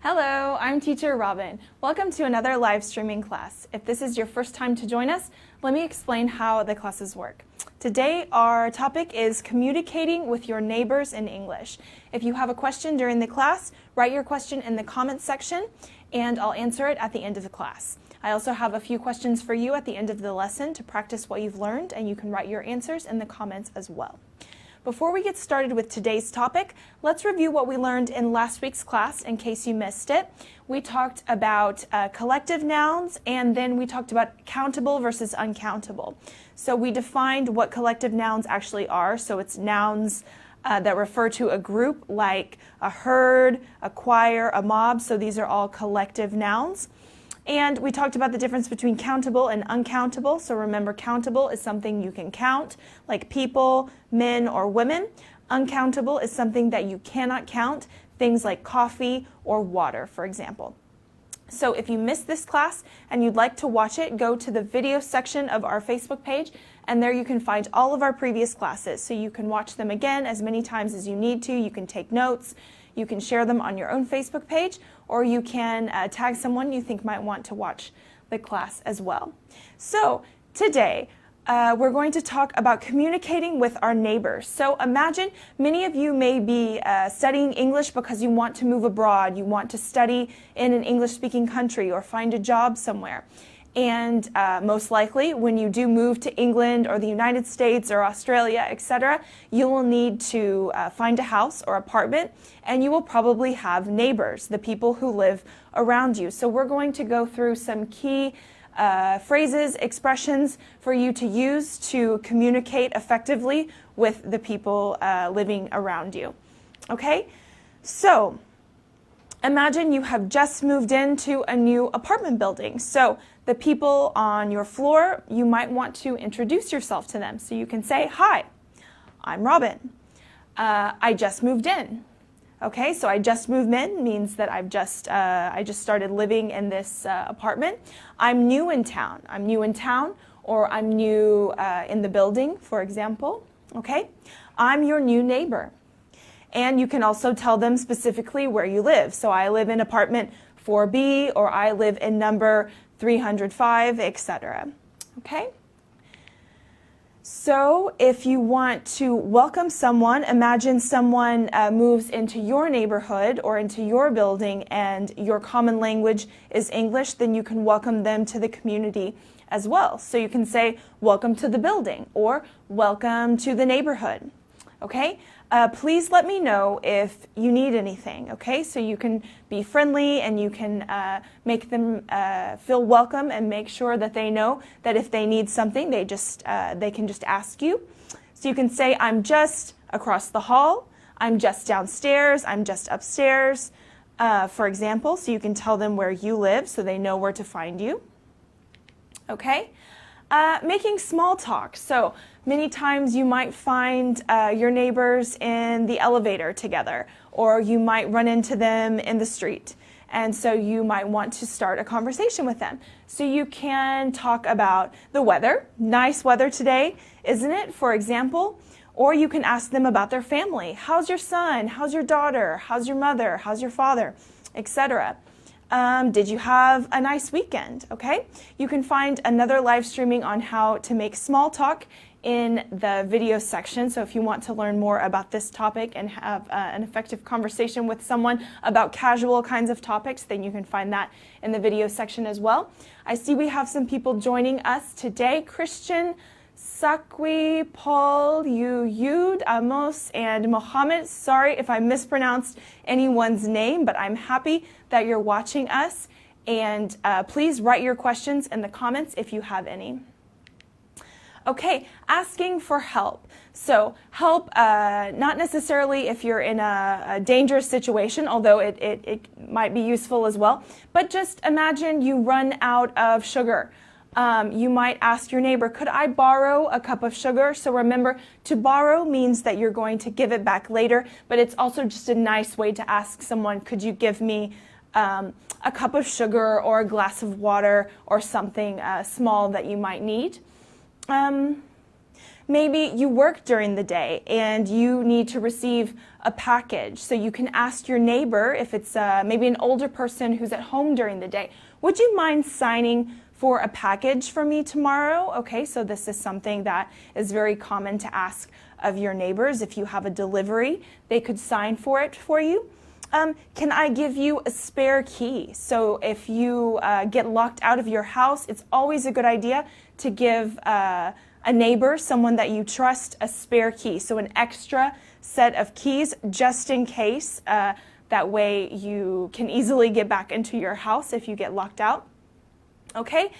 Hello, I'm Teacher Robin. Welcome to another live streaming class. If this is your first time to join us, let me explain how the classes work. Today our topic is communicating with your neighbors in English. If you have a question during the class, write your question in the comments section and I'll answer it at the end of the class. I also have a few questions for you at the end of the lesson to practice what you've learned, and you can write your answers in the comments as well. Before we get started with today's topic, let's review what we learned in last week's class in case you missed it. We talked about collective nouns, and then we talked about countable versus uncountable. So we defined what collective nouns actually are. So it's nouns that refer to a group like a herd, a choir, a mob. So these are all collective nouns. And we talked about the difference between countable and uncountable. So remember, countable is something you can count, like people, men, or women. Uncountable is something that you cannot count, things like coffee or water, for example. So if you missed this class and you'd like to watch it, go to the video section of our Facebook page, and there you can find all of our previous classes. So you can watch them again as many times as you need to. You can take notes. You can share them on your own Facebook page, or you can tag someone you think might want to watch the class as well. So today, we're going to talk about communicating with our neighbors. So imagine many of you may be studying English because you want to move abroad, you want to study in an English-speaking country or find a job somewhere. And most likely, when you do move to England or the United States or Australia, etc., you will need to find a house or apartment, and you will probably have neighbors, the people who live around you. So we're going to go through some key phrases, expressions for you to use to communicate effectively with the people living around you. Okay? So imagine you have just moved into a new apartment building. So the people on your floor, you might want to introduce yourself to them. So you can say, "Hi, I'm Robin. I just moved in." Okay, so I just moved in means that I just started living in this apartment. I'm new in town. I'm new in town, or I'm new in the building, for example. Okay, I'm your new neighbor. And you can also tell them specifically where you live. So I live in apartment 4B, or I live in number 305, etc. Okay? So if you want to welcome someone, imagine someone moves into your neighborhood or into your building and your common language is English, then you can welcome them to the community as well. So you can say, "Welcome to the building," or "Welcome to the neighborhood." Okay? Please let me know if you need anything, okay? So you can be friendly and you can make them feel welcome and make sure that they know that if they need something, they can just ask you. So you can say, "I'm just across the hall," "I'm just downstairs," "I'm just upstairs," for example. So you can tell them where you live so they know where to find you. Okay? Making small talk. So many times you might find your neighbors in the elevator together, or you might run into them in the street. And so you might want to start a conversation with them. So you can talk about the weather. Nice weather today, isn't it? For example. Or you can ask them about their family. How's your son? How's your daughter? How's your mother? How's your father? Etc. Did you have a nice weekend? Okay, you can find another live streaming on how to make small talk in the video section. So if you want to learn more about this topic and have an effective conversation with someone about casual kinds of topics, then you can find that in the video section as well. I see we have some people joining us today. Christian, Sakwi, Paul, Yud, Amos, and Mohammed. Sorry if I mispronounced anyone's name, but I'm happy that you're watching us. And please write your questions in the comments if you have any. Okay, asking for help. So help, not necessarily if you're in a dangerous situation, although it might be useful as well, but just imagine you run out of sugar. You might ask your neighbor, "Could I borrow a cup of sugar?" So remember, to borrow means that you're going to give it back later, but it's also just a nice way to ask someone, "Could you give me a cup of sugar or a glass of water or something small that you might need?" maybe you work during the day and you need to receive a package. So you can ask your neighbor, if it's maybe an older person who's at home during the day, would you mind signing for a package for me tomorrow? Okay, so this is something that is very common to ask of your neighbors. If you have a delivery, they could sign for it for you. Can I give you a spare key? So if you get locked out of your house, it's always a good idea to give a neighbor, someone that you trust, a spare key. So an extra set of keys just in case. That way you can easily get back into your house if you get locked out. Okay?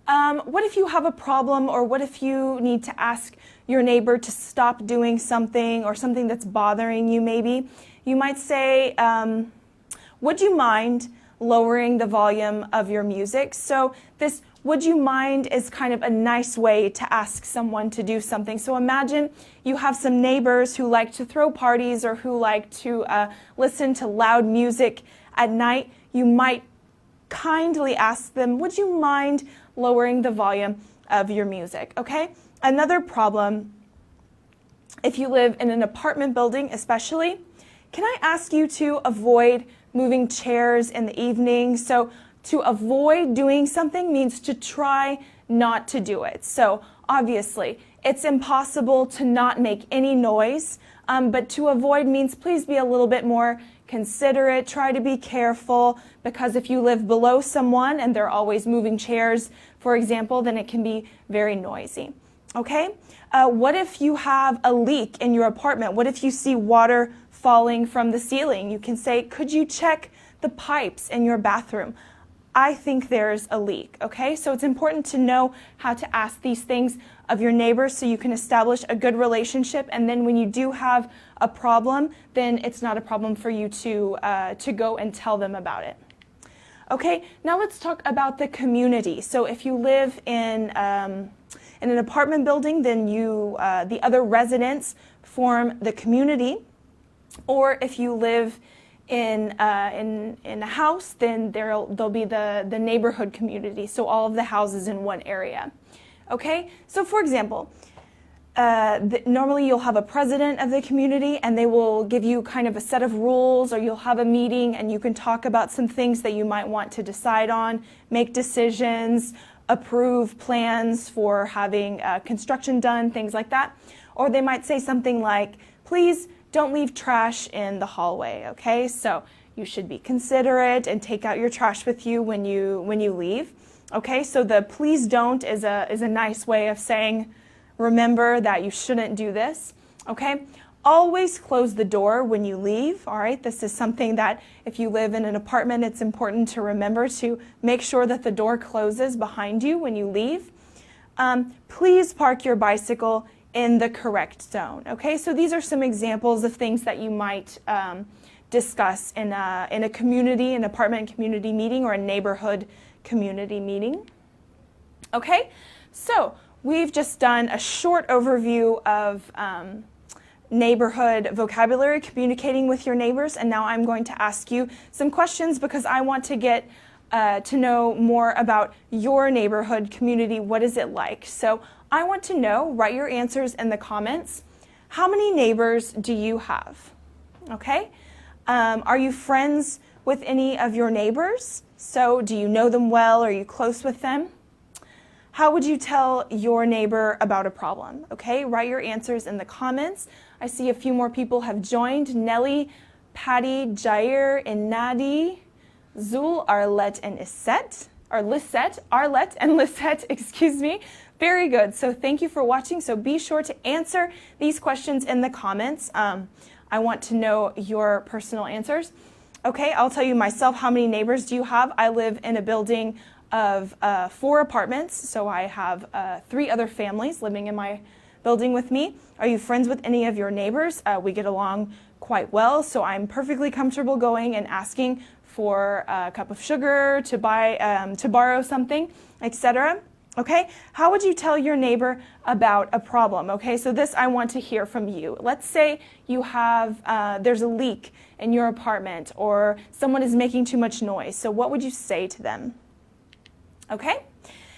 What if you have a problem, or what if you need to ask your neighbor to stop doing something, or something that's bothering you maybe? You might say, would you mind lowering the volume of your music? So this would you mind is kind of a nice way to ask someone to do something. So imagine you have some neighbors who like to throw parties or who like to listen to loud music at night. You might kindly ask them, would you mind lowering the volume of your music? Okay? Another problem, if you live in an apartment building especially, can I ask you to avoid moving chairs in the evening? So to avoid doing something means to try not to do it. So obviously, it's impossible to not make any noise, but to avoid means please be a little bit more considerate, try to be careful, because if you live below someone and they're always moving chairs, for example, then it can be very noisy. Okay? What if you have a leak in your apartment? What if you see water falling from the ceiling? You can say, could you check the pipes in your bathroom? I think there's a leak, okay? So it's important to know how to ask these things of your neighbors so you can establish a good relationship, and then when you do have a problem, then it's not a problem for you to go and tell them about it. Okay, now let's talk about the community. So if you live in an apartment building, then the other residents form the community. Or if you live in a house, then there'll be the neighborhood community, so all of the houses in one area. Okay, so for example, normally you'll have a president of the community, and they will give you kind of a set of rules, or you'll have a meeting and you can talk about some things that you might want to decide on, make decisions, approve plans for having construction done, things like that. Or they might say something like, please don't leave trash in the hallway, okay? So you should be considerate and take out your trash with you when you leave. Okay, so the please don't is a nice way of saying, remember that you shouldn't do this. Okay, always close the door when you leave. All right, this is something that if you live in an apartment, it's important to remember to make sure that the door closes behind you when you leave. Please park your bicycle in the correct zone. Okay, so these are some examples of things that you might discuss in a community, an apartment community meeting, or a neighborhood community meeting. Okay, so we've just done a short overview of neighborhood vocabulary, communicating with your neighbors, and now I'm going to ask you some questions because I want to get to know more about your neighborhood community. What is it like? So I want to know, write your answers in the comments. How many neighbors do you have? Okay. Are you friends with any of your neighbors? So do you know them well? Are you close with them? How would you tell your neighbor about a problem? Okay, write your answers in the comments. I see a few more people have joined. Nelly, Patty, Jair, Inadi, Zul, Arlette, and Arlette and Lisette, excuse me. Very good. So thank you for watching. So be sure to answer these questions in the comments. I want to know your personal answers. Okay, I'll tell you myself, how many neighbors do you have? I live in a building of 4 apartments, so I have 3 other families living in my building with me. Are you friends with any of your neighbors? We get along quite well, so I'm perfectly comfortable going and asking for a cup of sugar, to borrow something, etc. Okay, how would you tell your neighbor about a problem? Okay, so this I want to hear from you. Let's say you have, there's a leak in your apartment, or someone is making too much noise. So what would you say to them? Okay,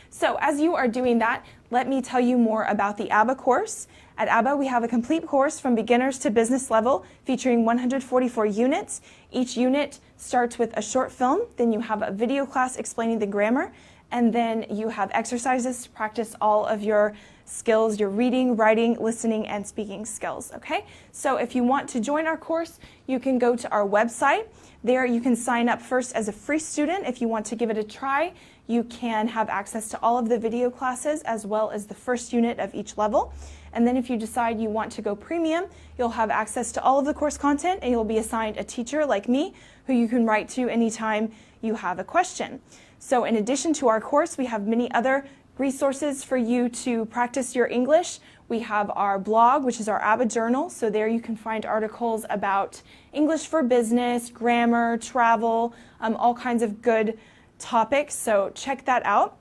so as you are doing that, let me tell you more about the ABBA course. At ABBA, we have a complete course from beginners to business level featuring 144 units. Each unit starts with a short film, then you have a video class explaining the grammar, and then you have exercises to practice all of your skills, your reading, writing, listening, and speaking skills, okay? So if you want to join our course, you can go to our website. There you can sign up first as a free student. If you want to give it a try, you can have access to all of the video classes as well as the first unit of each level. And then if you decide you want to go premium, you'll have access to all of the course content and you'll be assigned a teacher like me who you can write to anytime you have a question. So in addition to our course, we have many other resources for you to practice your English. We have our blog, which is our ABBA journal. So there you can find articles about English for business, grammar, travel, all kinds of good topics. So check that out.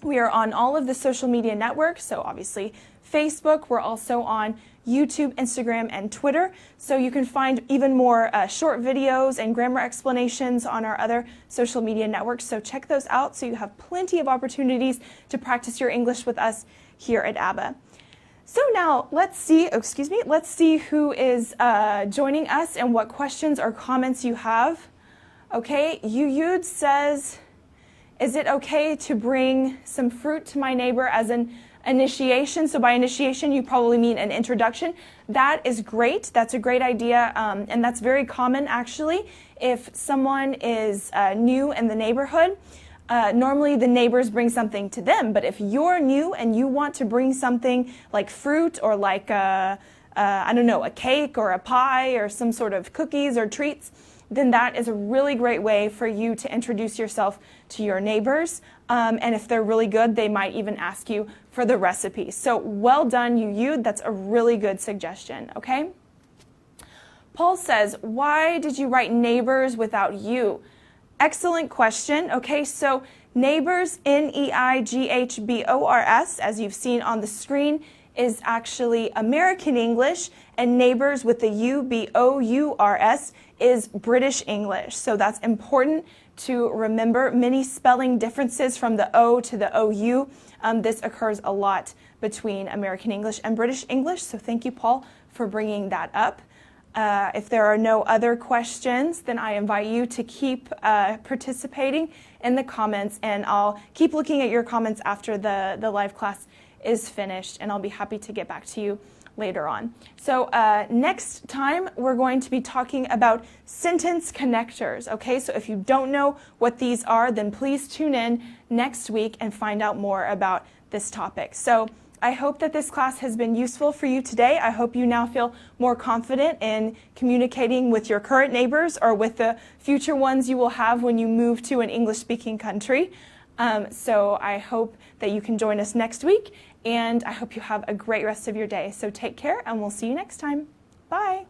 We are on all of the social media networks. So obviously Facebook, we're also on YouTube, Instagram, and Twitter. So you can find even more short videos and grammar explanations on our other social media networks. So check those out so you have plenty of opportunities to practice your English with us here at ABBA. So now let's see who is joining us and what questions or comments you have. Okay, Yuyud says, is it okay to bring some fruit to my neighbor as an initiation? So by initiation, you probably mean an introduction. That is great. That's a great idea. And that's very common, actually. If someone is new in the neighborhood, normally the neighbors bring something to them. But if you're new and you want to bring something like fruit or like, I don't know, a cake or a pie or some sort of cookies or treats, then that is a really great way for you to introduce yourself to your neighbors. And if they're really good, they might even ask you for the recipe. So well done, Yuyud. That's a really good suggestion, okay? Paul says, why did you write neighbors without you? Excellent question. Okay, so neighbors, N-E-I-G-H-B-O-R-S, as you've seen on the screen, is actually American English, and neighbors with the U-B-O-U-R-S is British English. So that's important to remember. Many spelling differences from the O to the OU. This occurs a lot between American English and British English. So thank you, Paul, for bringing that up. If there are no other questions, then I invite you to keep participating in the comments, and I'll keep looking at your comments after the live class is finished, and I'll be happy to get back to you later on. So next time, we're going to be talking about sentence connectors, okay? So if you don't know what these are, then please tune in next week and find out more about this topic. So I hope that this class has been useful for you today. I hope you now feel more confident in communicating with your current neighbors or with the future ones you will have when you move to an English-speaking country. So I hope that you can join us next week, and I hope you have a great rest of your day. So take care, and we'll see you next time. Bye.